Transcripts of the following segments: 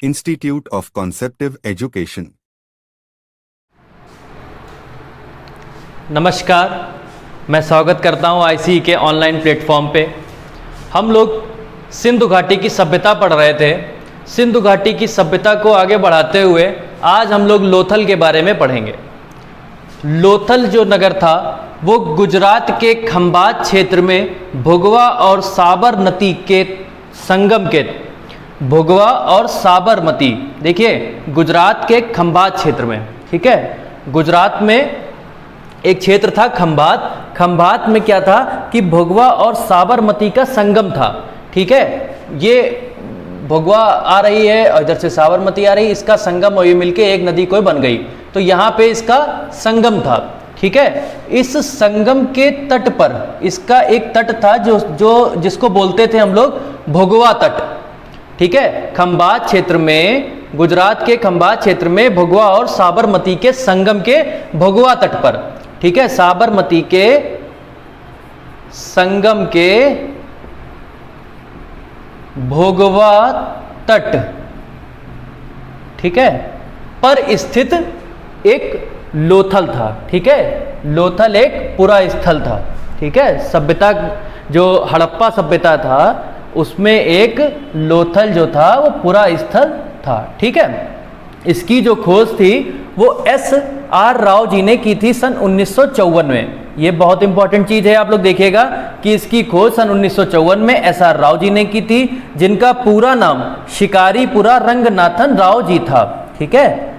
Institute of Conceptive Education. नमस्कार, मैं स्वागत करता हूं आईसीई के ऑनलाइन प्लेटफॉर्म पे। हम लोग सिंधु घाटी की सभ्यता पढ़ रहे थे। सिंधु घाटी की सभ्यता को आगे बढ़ाते हुए आज हम लोग लोथल के बारे में पढ़ेंगे। लोथल जो नगर था वो गुजरात के खंभात क्षेत्र में भुगवा और साबरमती के संगम के भुगवा और साबरमती, देखिए गुजरात के खंभात क्षेत्र में, ठीक है। गुजरात में एक क्षेत्र था खंभात। खंभात में क्या था कि भुगवा और साबरमती का संगम था, ठीक है। ये भुगवा आ रही है और इधर से साबरमती आ रही है, इसका संगम और ये मिलके एक नदी कोई बन गई, तो यहाँ पे इसका संगम था, ठीक है। इस संगम के तट पर इसका एक तट था जो जिसको बोलते थे हम लोग भुगवा तट, ठीक है। खंभात क्षेत्र में, गुजरात के खंभात क्षेत्र में भुगवा और साबरमती के संगम के भुगवा तट पर, ठीक है, साबरमती के संगम के भुगवा तट, ठीक है, पर स्थित एक लोथल था, ठीक है। लोथल एक पुरा स्थल था, ठीक है। सभ्यता जो हड़प्पा सभ्यता था उसमें एक लोथल जो था वो पुरा स्थल था, ठीक है। इसकी जो खोज थी वो SR राव जी ने की थी सन 1954 में। ये बहुत इंपॉर्टेंट चीज है, आप लोग देखिएगा कि इसकी खोज सन 1954 में SR राव जी ने की थी, जिनका पूरा नाम शिकारीपुरा रंगनाथन राव जी था, ठीक है।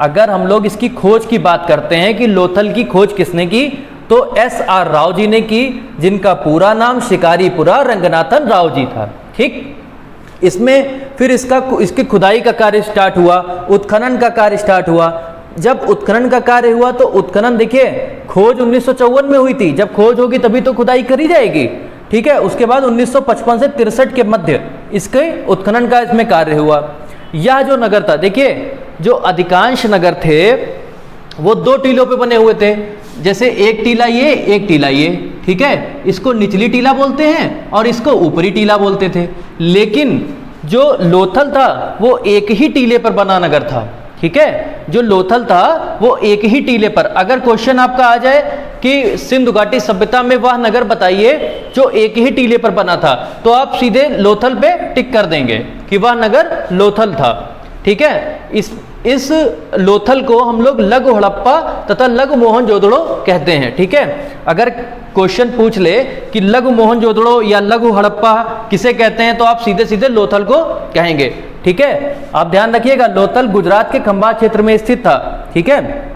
अगर हम लोग इसकी खोज की बात करते हैं कि लोथल की खोज किसने की, तो SR राव जी ने की, जिनका पूरा नाम शिकारीपुरा रंगनाथन राव जी था, ठीक। इसमें फिर इसकी खुदाई का कार्य स्टार्ट हुआ, उत्खनन का कार्य स्टार्ट हुआ। जब उत्खनन का कार्य हुआ तो उत्खनन, देखिए खोज 1954 में हुई थी, जब खोज होगी तभी तो खुदाई करी जाएगी, ठीक है। उसके बाद 1955 से 63 के मध्य इसके उत्खनन का इसमें कार्य हुआ। यह जो नगर था, देखिए जो अधिकांश नगर थे वो दो टीलों पे बने हुए थे, जैसे एक टीला ये, एक टीला ये, ठीक है। इसको निचली टीला बोलते हैं और इसको ऊपरी टीला बोलते थे। लेकिन जो लोथल था वो एक ही टीले पर बना नगर था, ठीक है। जो लोथल था वो एक ही टीले पर, अगर क्वेश्चन आपका आ जाए कि सिंधु घाटी सभ्यता में वह नगर बताइए जो एक ही टीले पर बना था, तो आप सीधे लोथल पे टिक कर देंगे कि वह नगर लोथल था, ठीक है। इस लोथल को हम लोग लघु हड़प्पा तथा लघु मोहनजोदड़ो कहते हैं, ठीक है। अगर क्वेश्चन पूछ ले कि लघु मोहनजोदड़ो या लघु हड़प्पा किसे कहते हैं, तो आप सीधे सीधे लोथल को कहेंगे, ठीक है। आप ध्यान रखिएगा, लोथल गुजरात के खंभात क्षेत्र में स्थित था, ठीक है।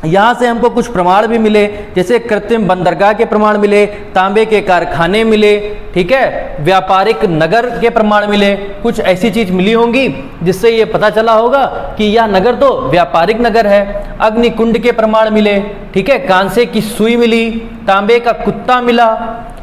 यहाँ से हमको कुछ प्रमाण भी मिले, जैसे कृत्रिम बंदरगाह के प्रमाण मिले, तांबे के कारखाने मिले, ठीक है, व्यापारिक नगर के प्रमाण मिले, कुछ ऐसी चीज मिली होंगी जिससे ये पता चला होगा कि यह नगर तो व्यापारिक नगर है। अग्निकुंड के प्रमाण मिले, ठीक है, कांसे की सुई मिली, तांबे का कुत्ता मिला,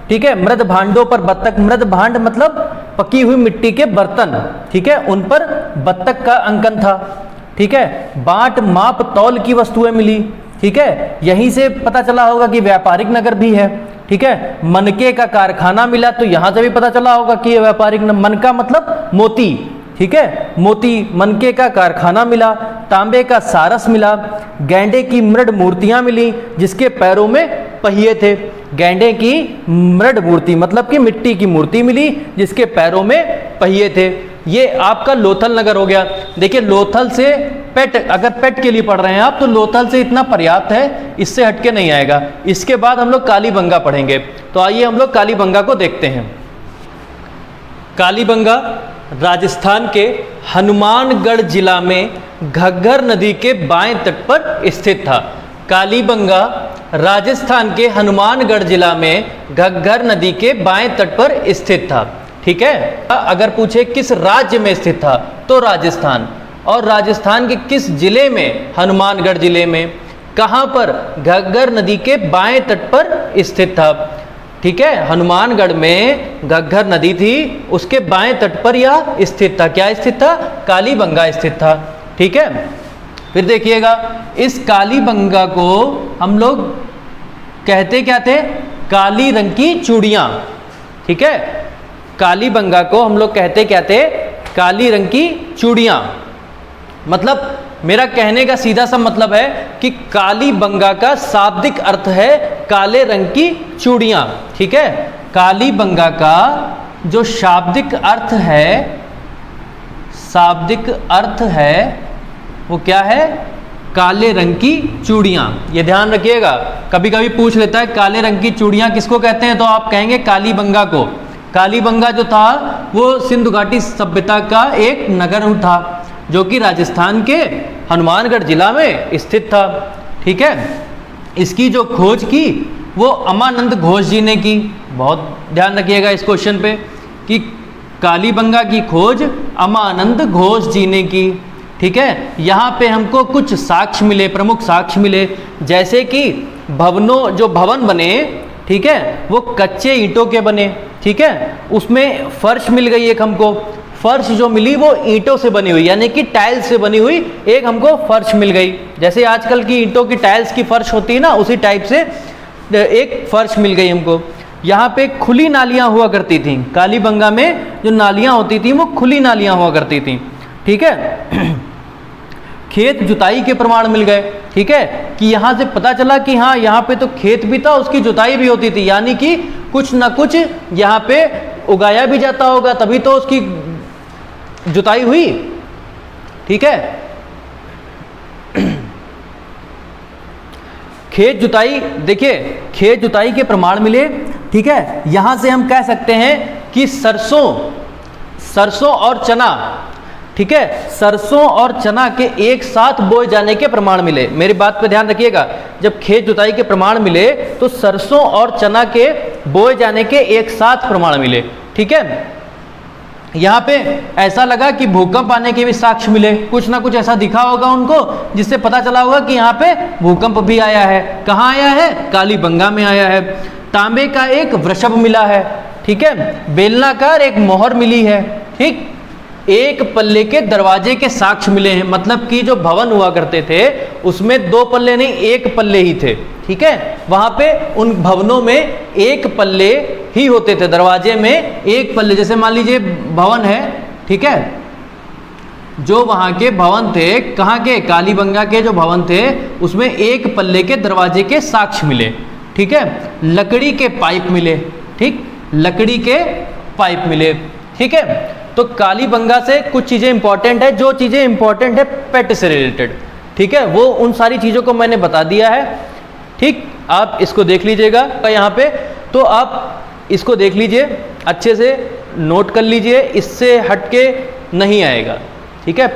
ठीक है, मृद भांडों पर बत्तख, मृद भांड मतलब पकी हुई मिट्टी के बर्तन, ठीक है, उन पर बत्तख का अंकन था, ठीक है। बाट माप तौल की वस्तुएं मिली, ठीक है, यहीं से पता चला होगा कि व्यापारिक नगर भी है, ठीक है। मनके का कारखाना मिला, तो यहां से भी पता चला होगा कि यह व्यापारिक, मनका मतलब मोती, ठीक है, मोती, मनके का कारखाना मिला। तांबे का सारस मिला। गैंडे की मृड मूर्तियां मिली जिसके पैरों में पहिए थे। गैंडे की मृड मूर्ति मतलब कि मिट्टी की मूर्ति मिली जिसके पैरों में पहिए थे। ये आपका लोथल नगर हो गया। देखिए लोथल से पेट, अगर पेट के लिए पढ़ रहे हैं आप तो लोथल से इतना पर्याप्त है, इससे हटके नहीं आएगा। इसके बाद हम लोग कालीबंगा पढ़ेंगे, तो आइए हम लोग कालीबंगा को देखते हैं। कालीबंगा राजस्थान के हनुमानगढ़ जिला में घग्गर नदी के बाएं तट पर स्थित था। कालीबंगा राजस्थान के हनुमानगढ़ जिला में घग्गर नदी के बाएं तट पर स्थित था, ठीक है। अगर पूछे किस राज्य में स्थित था तो राजस्थान, और राजस्थान के किस जिले में, हनुमानगढ़ जिले में। कहां पर, घग्गर नदी के बाएं तट पर स्थित था, ठीक है। हनुमानगढ़ में घग्गर नदी थी, उसके बाएं तट पर यह स्थित था। क्या स्थित था, कालीबंगा स्थित था, ठीक है। फिर देखिएगा इस कालीबंगा को हम लोग कहते क्या थे, काली रंग की चूड़ियां, ठीक है। कालीबंगा को हम लोग कहते क्या थे, काली रंग की चूड़ियां, मतलब मेरा कहने का सीधा सा मतलब है कि कालीबंगा का शाब्दिक अर्थ है काले रंग की चूड़ियां। ठीक है, कालीबंगा का जो शाब्दिक अर्थ है वो क्या है? काले रंग की चूड़ियां। ये ध्यान रखिएगा, कभी कभी पूछ लेता है काले रंग की चूड़ियां किसको कहते हैं, तो आप कहेंगे कालीबंगा को। कालीबंगा जो था वो सिंधु घाटी सभ्यता का एक नगर था जो कि राजस्थान के हनुमानगढ़ जिला में स्थित था। ठीक है, इसकी जो खोज की वो अमानंद घोष जी ने की। बहुत ध्यान रखिएगा इस क्वेश्चन पे कि कालीबंगा की खोज अमानंद घोष जी ने की। ठीक है, यहाँ पे हमको कुछ साक्ष्य मिले, प्रमुख साक्ष्य मिले, जैसे कि जो भवन बने, ठीक है, वो कच्चे ईंटों के बने। ठीक है, उसमें फर्श मिल गई एक हमको, फर्श जो मिली वो ईंटों से बनी हुई, यानी कि टाइल्स से बनी हुई एक हमको फर्श मिल गई। जैसे आजकल की ईंटों की टाइल्स की फर्श होती है ना, उसी टाइप से एक फर्श मिल गई हमको। यहाँ पे खुली नालियाँ हुआ करती थी, कालीबंगा में जो नालियाँ होती थी वो खुली नालियाँ हुआ करती थी। ठीक है, खेत जुताई के प्रमाण मिल गए। ठीक है, कि यहाँ से पता चला कि हाँ यहाँ पे तो खेत भी था, उसकी जुताई भी होती थी, यानी कि कुछ ना कुछ यहाँ पे उगाया भी जाता होगा, तभी तो उसकी जुताई हुई। ठीक है, खेत जुताई, देखिए खेत जुताई के प्रमाण मिले। ठीक है, यहां से हम कह सकते हैं कि सरसों और चना, ठीक है, सरसों और चना के एक साथ बोए जाने के प्रमाण मिले। मेरी बात पे ध्यान रखिएगा, जब खेत जुताई के प्रमाण मिले तो सरसों और चना के बोए जाने के एक साथ प्रमाण मिले। ठीक है, यहाँ पे ऐसा लगा कि भूकंप आने के भी साक्ष्य मिले, कुछ ना कुछ ऐसा दिखा होगा उनको जिससे पता चला होगा कि यहाँ पे भूकंप भी आया है। कहाँ आया है? कालीबंगा में आया है। तांबे का एक वृषभ मिला है। ठीक है, बेलनाकार एक मोहर मिली है। ठीक, एक पल्ले के दरवाजे के साक्ष्य मिले हैं, मतलब कि जो भवन हुआ करते थे उसमें 2 पल्ले नहीं, 1 पल्ले ही थे। ठीक है, वहां पे उन भवनों में 1 पल्ले ही होते थे, दरवाजे में 1 पल्ले। जैसे मान लीजिए भवन है, ठीक है, जो वहां के भवन थे, कहाँ के? कालीबंगा के जो भवन थे उसमें 1 पल्ले के दरवाजे के साक्ष्य मिले। ठीक है, लकड़ी के पाइप मिले। ठीक, लकड़ी के पाइप मिले। ठीक है, तो कालीबंगा से कुछ चीजें इंपॉर्टेंट है, जो चीजें इंपॉर्टेंट है पेट से रिलेटेड, ठीक है, वो उन सारी चीजों को मैंने बता दिया है। ठीक, आप इसको देख लीजिएगा यहाँ पे, तो आप इसको देख लीजिए, अच्छे से नोट कर लीजिए, इससे हटके नहीं आएगा। ठीक है।